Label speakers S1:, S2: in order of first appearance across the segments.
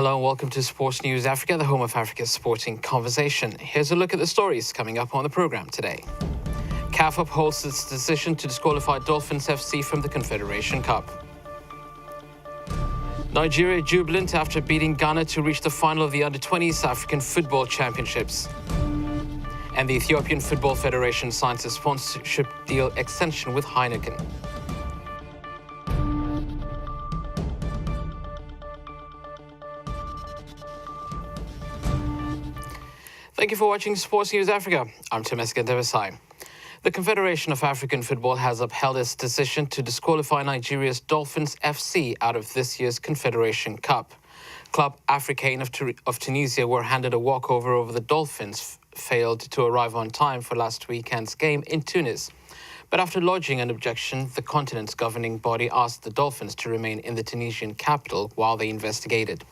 S1: Hello and welcome to Sports News Africa, the home of Africa's sporting conversation. Here's a look at the stories coming up on the program today. CAF upholds its decision to disqualify Dolphins FC from the Confederation Cup. Nigeria jubilant after beating Ghana to reach the final of the Under-20s African Football Championships. And the Ethiopian Football Federation signs a sponsorship deal extension with HEINEKEN. Thank you for watching Sports News Africa. I'm Temesgen Devasai. The Confederation of African Football has upheld its decision to disqualify Nigeria's Dolphins FC out of this year's Confederation Cup. Club Africain of Tunisia were handed a walkover over the Dolphins, failed to arrive on time for last weekend's game in Tunis. But after lodging an objection, the continent's governing body asked the Dolphins to remain in the Tunisian capital while they investigated.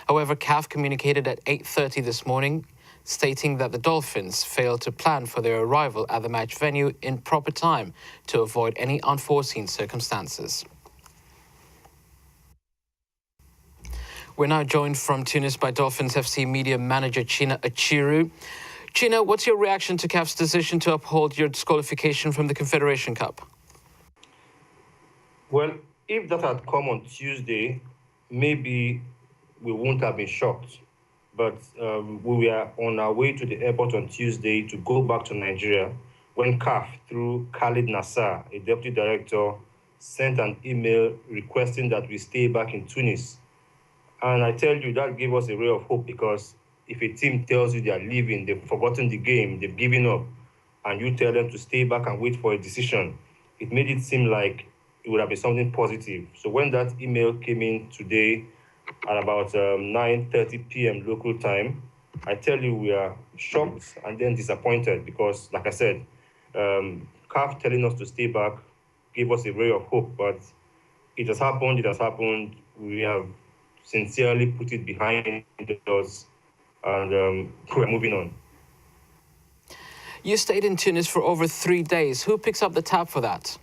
S1: However, CAF communicated at 8:30 this morning, stating that the Dolphins failed to plan for their arrival at the match venue in proper time to avoid any unforeseen circumstances. We're now joined from Tunis by Dolphins FC media manager China Achiru. China, what's your reaction to CAF's decision to uphold your disqualification from the Confederation Cup?
S2: Well, if that had come on Tuesday, maybe we wouldn't have been shocked. But we were on our way to the airport on Tuesday to go back to Nigeria when CAF, through Khalid Nassar, a deputy director, sent an email requesting that we stay back in Tunis. And I tell you, that gave us a ray of hope, because if a team tells you they are leaving, they've forgotten the game, they've given up, and you tell them to stay back and wait for a decision, it made it seem like it would have been something positive. So when that email came in today, at about 9:30 p.m. local time, I tell you, we are shocked and then disappointed, because, like I said, CAF telling us to stay back gave us a ray of hope, but it has happened. We have sincerely put it behind us, and we're moving on.
S1: You stayed in Tunis for over 3 days. Who picks up the tab for that?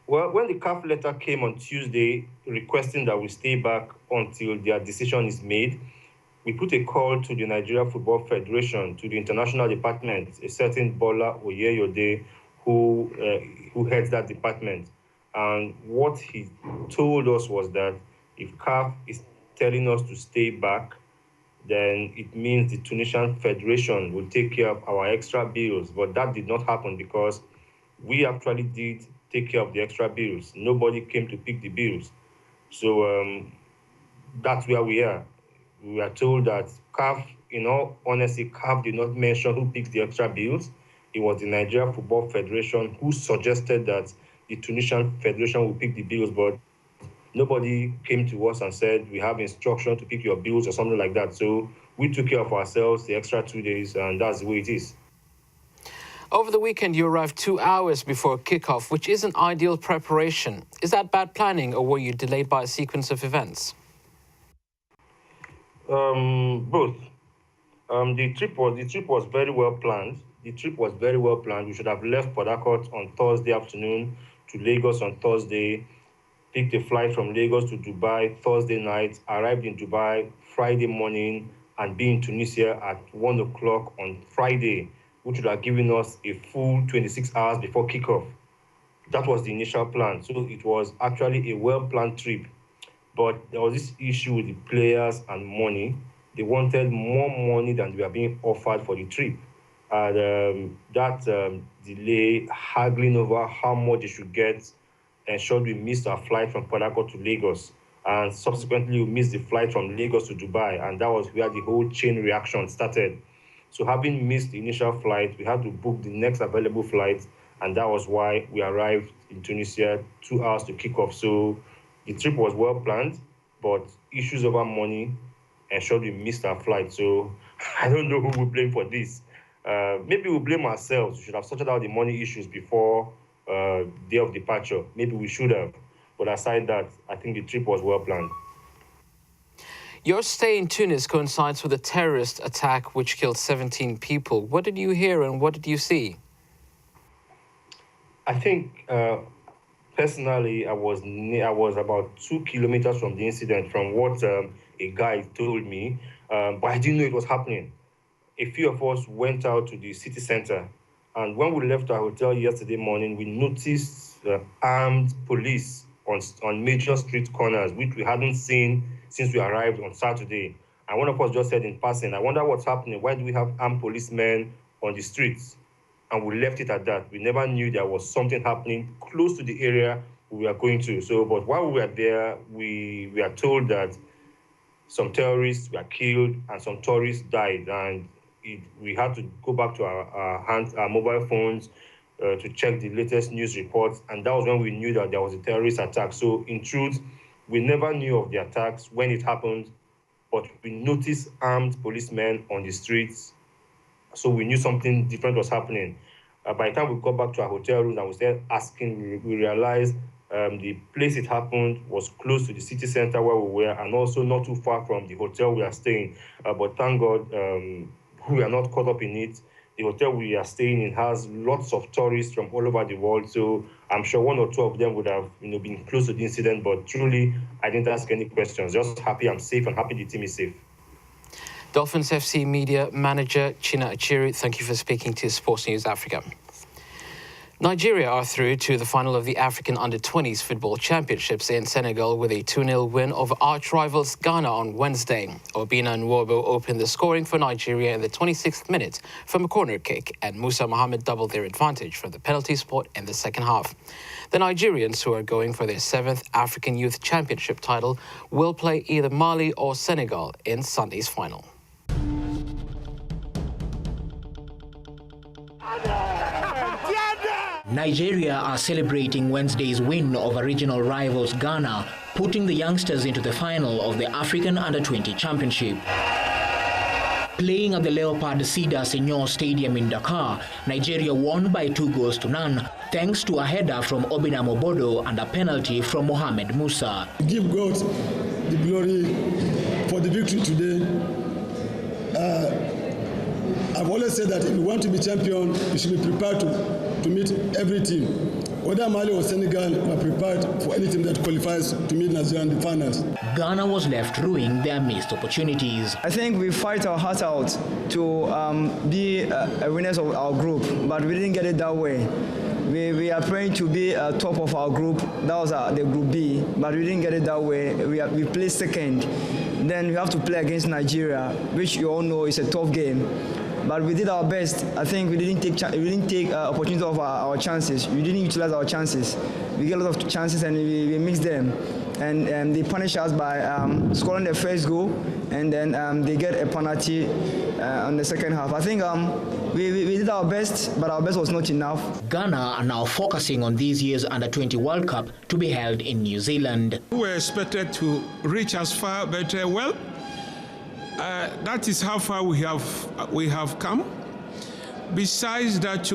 S2: Well, when the CAF letter came on Tuesday requesting that we stay back until their decision is made, we put a call to the Nigeria Football Federation, to the international department, a certain Bola Oyeyode, who heads that department. And what he told us was that if CAF is telling us to stay back, then it means the Tunisian Federation will take care of our extra bills. But that did not happen, because we actually did take care of the extra bills. Nobody came to pick the bills. So that's where we are. We are told that CAF, in all honesty, CAF did not mention who picks the extra bills. It was the Nigeria Football Federation who suggested that the Tunisian Federation will pick the bills, but nobody came to us and said, we have instruction to pick your bills or something like that. So we took care of ourselves the extra 2 days, and that's the way it is.
S1: Over the weekend, you arrived 2 hours before kickoff, which isn't ideal preparation. Is that bad planning, or were you delayed by a sequence of events?
S2: Both. The trip was very well planned. We should have left Port Harcourt on Thursday afternoon to Lagos on Thursday, picked a flight from Lagos to Dubai Thursday night, arrived in Dubai Friday morning, and be in Tunisia at 1 o'clock on Friday, which would have given us a full 26 hours before kickoff. That was the initial plan. So it was actually a well-planned trip. But there was this issue with the players and money. They wanted more money than we were being offered for the trip. And that delay, haggling over how much they should get, ensured we missed our flight from Port Harcourt to Lagos. And subsequently, we missed the flight from Lagos to Dubai. And that was where the whole chain reaction started. So having missed the initial flight, we had to book the next available flight, and that was why we arrived in Tunisia 2 hours to kick off. So the trip was well planned, but issues over money ensured we missed our flight. So I don't know who we blame for this. Maybe we blame ourselves. We should have sorted out the money issues before day of departure. Maybe we should have. But aside that, I think the trip was well planned.
S1: Your stay in Tunis coincides with a terrorist attack which killed 17 people. What did you hear and what did you see?
S2: I think personally, I was about 2 kilometers from the incident, from what a guy told me, but I didn't know it was happening. A few of us went out to the city center, and when we left our hotel yesterday morning, we noticed armed police on major street corners, which we hadn't seen since we arrived on Saturday. And one of us just said in passing, I wonder what's happening. Why do we have armed policemen on the streets? And we left it at that. We never knew there was something happening close to the area we were going to. So, but while we were there, we are told that some terrorists were killed and some tourists died. And we had to go back to our mobile phones to check the latest news reports. And that was when we knew that there was a terrorist attack. So in truth, we never knew of the attacks when it happened, but we noticed armed policemen on the streets. So we knew something different was happening. By the time we got back to our hotel room and we started asking, we realized the place it happened was close to the city center where we were, and also not too far from the hotel we are staying. But thank God we are not caught up in it. The hotel we are staying in has lots of tourists from all over the world, so I'm sure one or two of them would have been close to the incident, but truly, I didn't ask any questions. Just happy I'm safe and happy the team is safe.
S1: Dolphins FC media manager China Achiru, thank you for speaking to Sports News Africa. Nigeria are through to the final of the African Under-20s Football Championships in Senegal with a 2-0 win over arch-rivals Ghana on Wednesday. Obina Nwobo opened the scoring for Nigeria in the 26th minute from a corner kick, and Musa Mohammed doubled their advantage from the penalty spot in the second half. The Nigerians, who are going for their 7th African Youth Championship title, will play either Mali or Senegal in Sunday's final.
S3: Nigeria are celebrating Wednesday's win over regional rivals Ghana, putting the youngsters into the final of the African Under-20 Championship. Playing at the Leopard Cedar Senghor Stadium in Dakar, Nigeria won by 2-0, thanks to a header from Obina Mobodo and a penalty from Mohamed Musa.
S4: Give God the glory for the victory today. I've always said that if you want to be champion, you should be prepared to meet every team. Whether Mali or Senegal, we are prepared for any team that qualifies to meet Nigeria in the finals.
S3: Ghana was left ruining their missed opportunities.
S5: I think we fight our heart out to be winners of our group, but we didn't get it that way. We are praying to be top of our group. That was the Group B, but we didn't get it that way. We placed second. Then we have to play against Nigeria, which you all know is a tough game. But we did our best. I think we didn't take opportunity of our chances. We didn't utilize our chances. We get a lot of chances and we mixed them. And they punish us by scoring the first goal, and then they get a penalty on the second half. I think we did our best, but our best was not enough.
S3: Ghana are now focusing on this year's Under-20 World Cup to be held in New Zealand.
S6: We were expected to reach as far, but that is how far we have come. Besides that,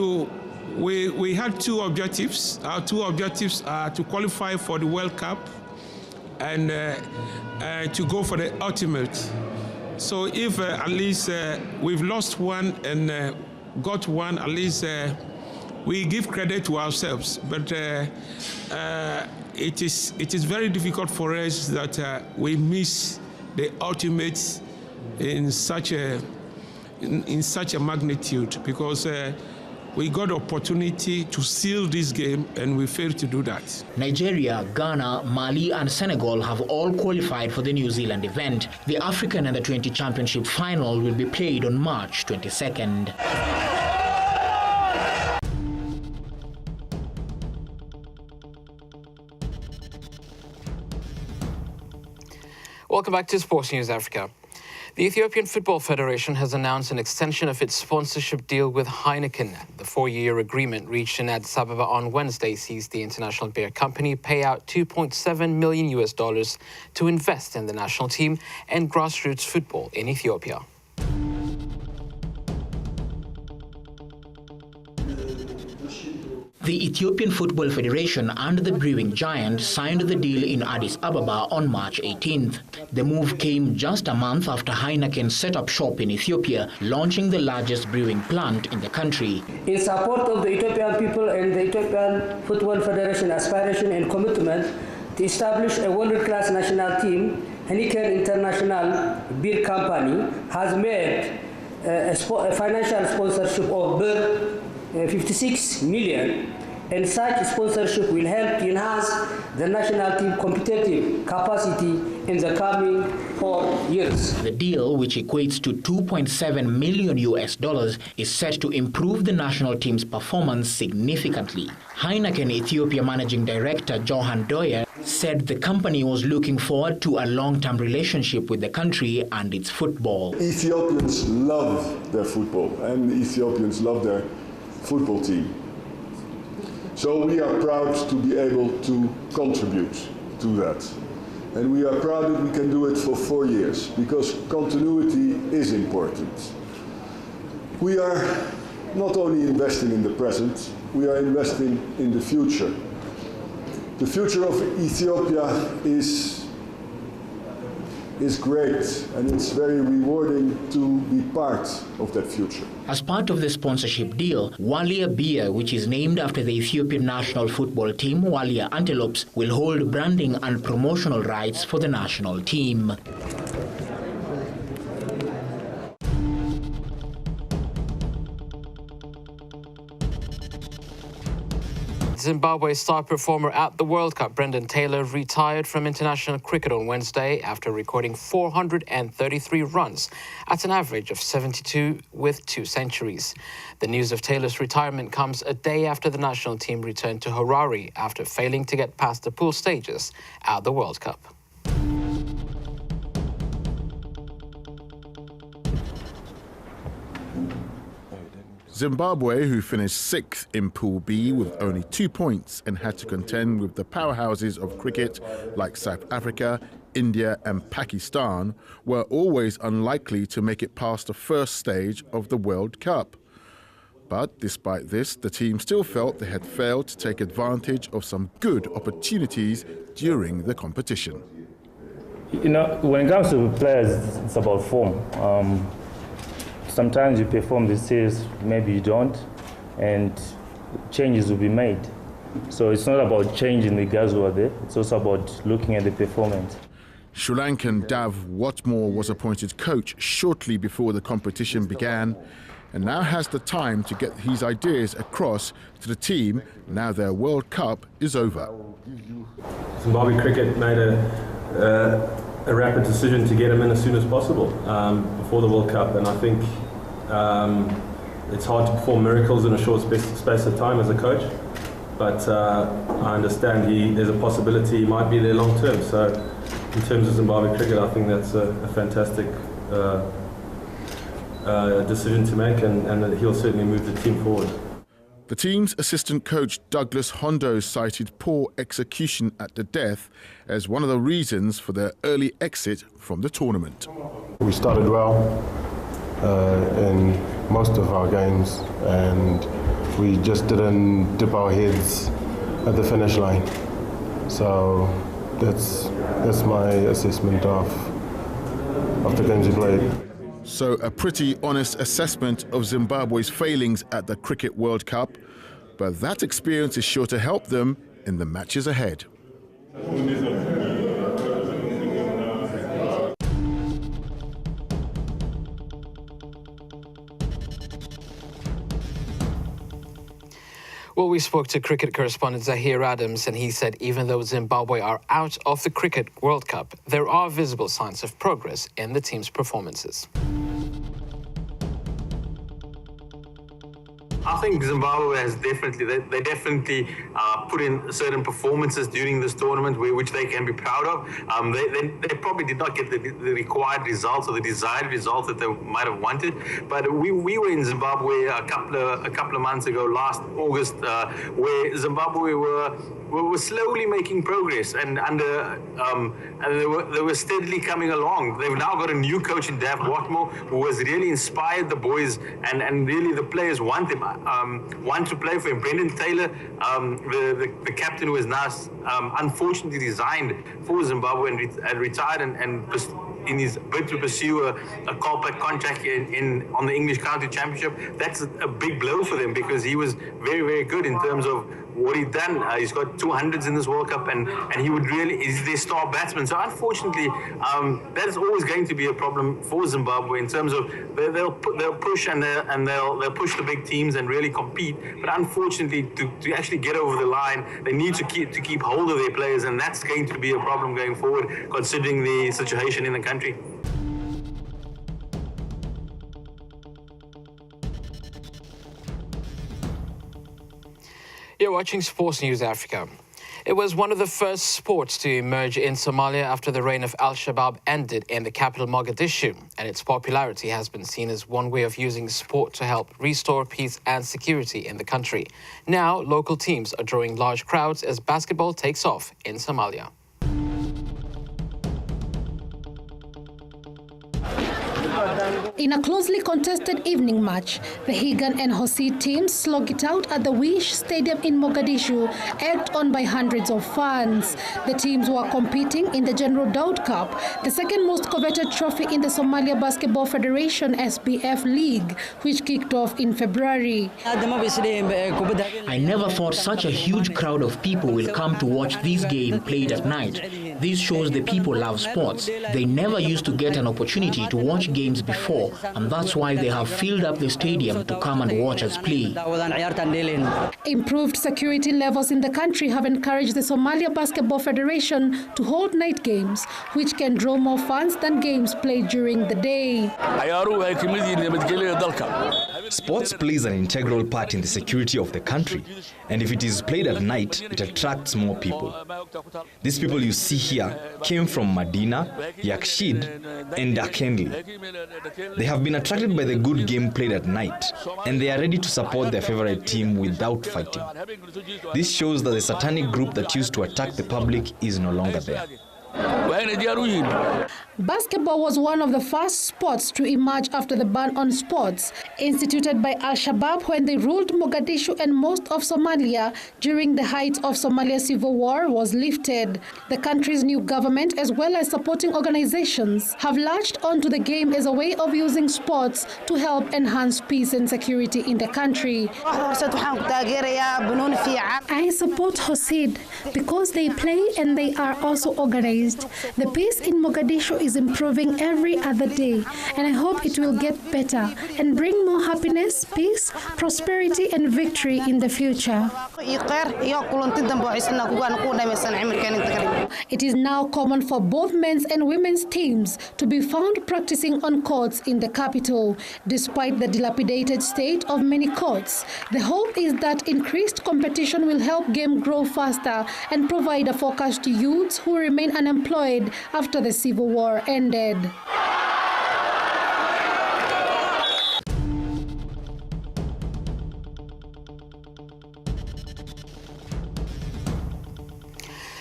S6: we had two objectives. Our two objectives are to qualify for the World Cup and to go for the ultimate. So if at least we've lost one and got one, at least we give credit to ourselves. But it is very difficult for us that we miss the ultimate in such a magnitude, because we got opportunity to seal this game and we failed to do that.
S3: Nigeria, Ghana, Mali and Senegal have all qualified for the New Zealand event. The African Under-20 Championship final will be played on March 22nd.
S1: Welcome back to Sports News Africa. The Ethiopian Football Federation has announced an extension of its sponsorship deal with Heineken. The 4-year agreement reached in Addis Ababa on Wednesday sees the international beer company pay out $2.7 million to invest in the national team and grassroots football in Ethiopia.
S3: The Ethiopian Football Federation and the brewing giant signed the deal in Addis Ababa on March 18th. The move came just a month after Heineken set up shop in Ethiopia, launching the largest brewing plant in the country.
S7: In support of the Ethiopian people and the Ethiopian Football Federation aspiration and commitment to establish a world-class national team, HEINEKEN International Beer Company has made a financial sponsorship of beer 56 million, and such sponsorship will help to enhance the national team competitive capacity in the coming 4 years.
S3: The deal, which equates to $2.7 million, is set to improve the national team's performance significantly. Heineken Ethiopia Managing Director JOHAN DOYER said the company was looking forward to a long-term relationship with the country and its football.
S8: Ethiopians love their football, and Ethiopians love their football team. So we are proud to be able to contribute to that. And we are proud that we can do it for 4 years, because continuity is important. We are not only investing in the present, we are investing in the future. The future of Ethiopia is great, and it's very rewarding to be part of that future.
S3: As part of the sponsorship deal, Walia Beer, which is named after the Ethiopian national football team, Walia Antelopes, will hold branding and promotional rights for the national team.
S1: Zimbabwe star performer at the World Cup, Brendan Taylor, retired from international cricket on Wednesday after recording 433 runs at an average of 72 with 2 centuries. The news of Taylor's retirement comes a day after the national team returned to Harare after failing to get past the pool stages at the World Cup.
S9: Zimbabwe, who finished 6th in Pool B with only 2 points and had to contend with the powerhouses of cricket like South Africa, India and Pakistan, were always unlikely to make it past the first stage of the World Cup. But despite this, the team still felt they had failed to take advantage of some good opportunities during the competition.
S10: You know, when it comes to players, it's about form. Sometimes you perform the series, maybe you don't, and changes will be made. So it's not about changing the guys who are there, it's also about looking at the performance.
S9: Sri Lankan Dav Watmore was appointed coach shortly before the competition began and now has the time to get his ideas across to the team now their World Cup is over.
S11: Zimbabwe cricket made a rapid decision to get him in as soon as possible before the World Cup, and I think it's hard to perform miracles in a short space of time as a coach, but I understand there's a possibility he might be there long term. So in terms of Zimbabwe cricket, I think that's a fantastic decision to make, and he'll certainly move the team forward.
S9: The team's assistant coach Douglas Hondo cited poor execution at the death as one of the reasons for their early exit from the tournament.
S12: We started well in most of our games, and we just didn't dip our heads at the finish line. So that's my assessment of the games we played.
S9: So a pretty honest assessment of Zimbabwe's failings at the Cricket World Cup, but that experience is sure to help them in the matches ahead.
S1: Well, we spoke to cricket correspondent Zahir Adams, and he said even though Zimbabwe are out of the Cricket World Cup, there are visible signs of progress in the team's performances.
S13: I think Zimbabwe has they definitely put in certain performances during this tournament which they can be proud of. They probably did not get the required results or the desired results that they might have wanted. But we were in Zimbabwe a couple of months ago, last August, where Zimbabwe were were slowly making progress, and they were steadily coming along. They've now got a new coach in Dav Watmore, who has really inspired the boys, and really the players want him, want to play for him. Brendan Taylor, the captain, who has now unfortunately resigned for Zimbabwe and retired and in his bid to pursue a compact contract on the English County Championship. That's a big blow for them, because he was very, very good in terms of what he'd done. He's got 200s in this World Cup, and he would really is their star batsman. So unfortunately, that is always going to be a problem for Zimbabwe in terms of they'll push and they'll push the big teams and really compete. But unfortunately, to actually get over the line, they need to keep hold of their players, and that's going to be a problem going forward, considering the situation in the country.
S1: You're watching Sports News Africa. It was one of the first sports to emerge in Somalia after the reign of Al-Shabaab ended in the capital Mogadishu, and its popularity has been seen as one way of using sport to help restore peace and security in the country. Now, local teams are drawing large crowds as basketball takes off in Somalia.
S14: In a closely contested evening match, the Higan and Hosid teams slog it out at the Wish Stadium in Mogadishu, egged on by hundreds of fans. The teams were competing in the General Daud Cup, the second most coveted trophy in the Somalia Basketball Federation SBF League, which kicked off in February.
S3: I never thought such a huge crowd of people will come to watch this game played at night. This shows the people love sports. They never used to get an opportunity to watch games before, and that's why they have filled up the stadium to come and watch us play.
S14: Improved security levels in the country have encouraged the Somalia Basketball Federation to hold night games, which can draw more fans than games played during the day.
S15: Sports plays an integral part in the security of the country, and if it is played at night, it attracts more people. These people you see here came from Medina, Yakshid, and Dakendli. They have been attracted by the good game played at night, and they are ready to support their favorite team without fighting. This shows that the satanic group that used to attack the public is no longer there.
S14: Basketball was one of the first sports to emerge after the ban on sports, instituted by Al-Shabaab when they ruled Mogadishu and most of Somalia during the height of Somalia's civil war was lifted. The country's new government, as well as supporting organizations, have latched onto the game as a way of using sports to help enhance peace and security in the country.
S16: I
S14: support Hosid because they play and they are also organized. The peace in Mogadishu is improving every other day, and I hope it will get better and bring more happiness, peace, prosperity, and victory in the future. It is now common for both men's and women's teams to be found practicing on courts in the capital. Despite the dilapidated state of many courts, the hope is that increased competition will help game grow faster and provide a focus to youths who remain unemployed after the civil war ended.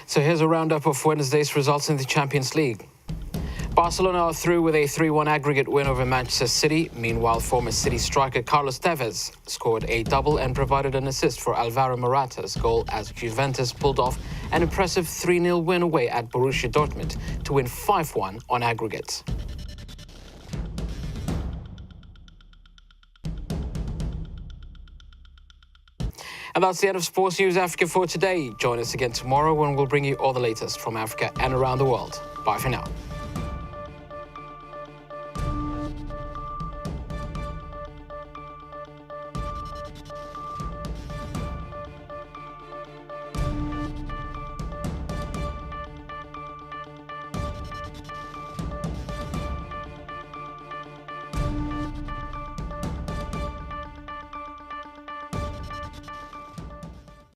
S1: So here's a roundup of Wednesday's results in the Champions League. Barcelona are through with a 3-1 aggregate win over Manchester City. Meanwhile, former City striker Carlos Tevez scored a double and provided an assist for Alvaro Morata's goal as Juventus pulled off an impressive 3-0 win away at Borussia Dortmund to win 5-1 on aggregate. And that's the end of Sports News Africa for today. Join us again tomorrow when we'll bring you all the latest from Africa and around the world. Bye for now.